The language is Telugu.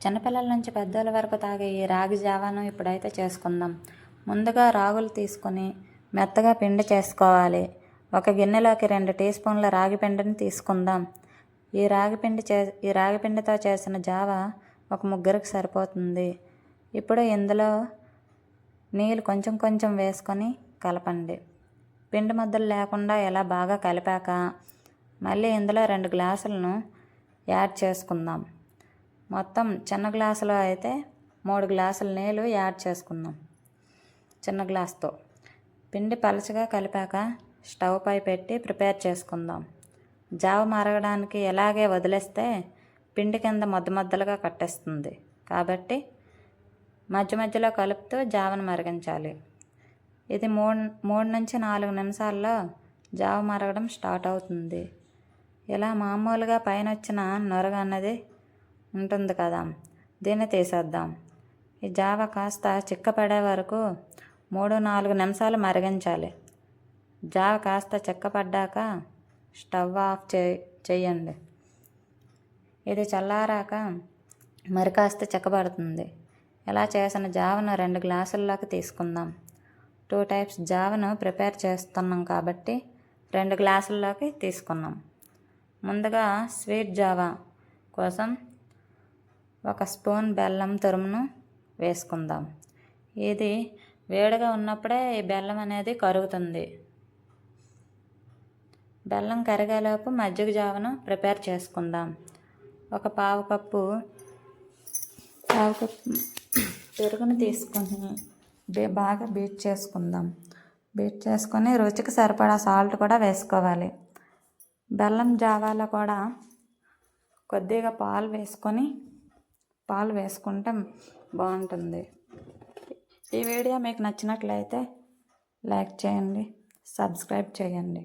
చిన్నపిల్లల నుంచి పెద్దోళ్ళ వరకు తాగే ఈ రాగి జావాను ఇప్పుడైతే చేసుకుందాం. ముందుగా రాగులు తీసుకొని మెత్తగా పిండి చేసుకోవాలి. ఒక గిన్నెలోకి 2 టీ స్పూన్ల రాగి పిండిని తీసుకుందాం. ఈ రాగి పిండితో చేసిన జావా ఒక ముగ్గురికి సరిపోతుంది. ఇప్పుడు ఇందులో నీళ్ళు కొంచెం కొంచెం వేసుకొని కలపండి. పిండి ముద్దలు లేకుండా ఇలా బాగా కలిపాక మళ్ళీ ఇందులో 2 గ్లాసులను యాడ్ చేసుకుందాం. మొత్తం చిన్న గ్లాసులో అయితే 3 గ్లాసుల నీళ్ళు యాడ్ చేసుకుందాం. చిన్న గ్లాస్తో పిండి పలచగా కలిపాక స్టవ్ పై పెట్టి ప్రిపేర్ చేసుకుందాం. జావ మరగడానికి ఎలాగే వదిలేస్తే పిండి కింద ముద్దలుగా కట్టేస్తుంది. కాబట్టి మధ్య మధ్యలో కలుపుతూ జావను మరిగించాలి. ఇది 3 నుంచి 4 నిమిషాల్లో జావ మరగడం స్టార్ట్ అవుతుంది. ఇలా మామూలుగా పైన వచ్చిన నొరగ అన్నది ఉంటుంది కదా, దీన్ని తీసేద్దాం. ఈ జావ కాస్త చిక్కపడే వరకు 3-4 నిమిషాలు మరిగించాలి. జావ కాస్త చిక్కపడ్డాక స్టవ్ ఆఫ్ చేయండి. ఇది చల్లారాక మరి కాస్త చిక్కబడుతుంది. ఇలా చేసిన జావను 2 గ్లాసుల్లోకి తీసుకుందాం. 2 టైప్స్ జావను ప్రిపేర్ చేస్తున్నాం కాబట్టి 2 గ్లాసుల్లోకి తీసుకున్నాం. ముందుగా స్వీట్ జావా కోసం 1 స్పూన్ బెల్లం తురుమును వేసుకుందాం. ఇది వేడిగా ఉన్నప్పుడే ఈ బెల్లం అనేది కరుగుతుంది. బెల్లం కరిగేలోపు మజ్జిగ జావను ప్రిపేర్ చేసుకుందాం. ఒక పావు కప్పు పెరుగును తీసుకొని బాగా బీట్ చేసుకుందాం. బీట్ చేసుకొని రుచికి సరిపడా సాల్ట్ కూడా వేసుకోవాలి. బెల్లం జావాలో కూడా కొద్దిగా పాలు వేసుకుంటే బాగుంటుంది. ఈ వీడియో మీకు నచ్చినట్లయితే లైక్ చేయండి, సబ్స్క్రైబ్ చేయండి.